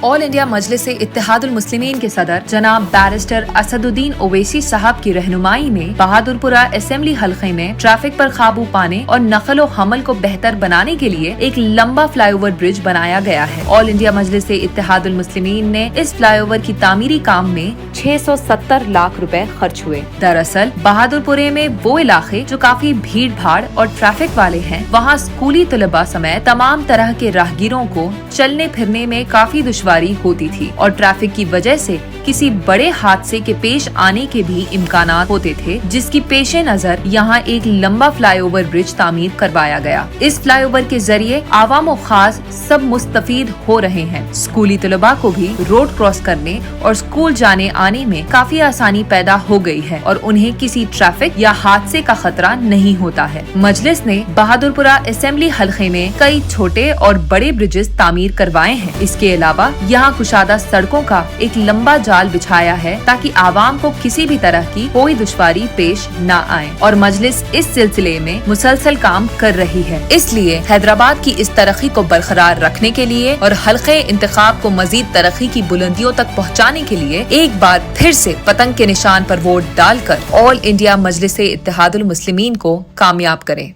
All India मजलिस इत्तेहादुल मुस्लिमीन के सदर जनाब बैरिस्टर असदुद्दीन ओवैसी साहब की रहनुमाई में बहादुरपुरा असेंबली हलके में ट्रैफिक पर काबू पाने और नकल व हमल को बेहतर बनाने के लिए एक लंबा फ्लाईओवर ब्रिज बनाया गया है। ऑल इंडिया मजलिस इत्तेहादुल मुस्लिमीन ने इस फ्लाईओवर की तामीरी काम में 670 लाख रुपए खर्च हुए। दरअसल बहादुरपुरे में वो इलाके जो काफी भीड़ भाड़ और ट्रैफिक वाले हैं, वहाँ स्कूली तलबा समेत तमाम तरह के राहगीरों को चलने फिरने में काफी दुश्वारी होती थी और ट्रैफिक की वजह से किसी बड़े हादसे के पेश आने के भी इम्कानात होते थे, जिसकी पेशे नजर यहाँ एक लंबा फ्लाईओवर ब्रिज तामीर करवाया गया। इस फ्लाईओवर के जरिए आवाम व खास सब मुस्तफीद हो रहे हैं। स्कूली तलबा को भी रोड क्रॉस करने और स्कूल जाने आने में काफी आसानी पैदा हो गई है और उन्हें किसी ट्रैफिक या हादसे का खतरा नहीं होता है। मजलिस ने बहादुरपुरा असेंबली हलके में कई छोटे और बड़े ब्रिजेस तामीर करवाए हैं। इसके अलावा यहाँ कुशादा सड़कों का एक लंबा जाल बिछाया है ताकि आवाम को किसी भी तरह की कोई दुश्वारी पेश न आए और मजलिस इस सिलसिले में मुसलसल काम कर रही है। इसलिए हैदराबाद की इस तरक्की को बरकरार रखने के लिए और हल्के इंतखाब को मजीद तरक्की की बुलंदियों तक पहुँचाने के लिए एक बार फिर से पतंग के निशान पर वोट डालकर ऑल इंडिया मजलिस इत्तेहादुल मुस्लिमीन को कामयाब करें।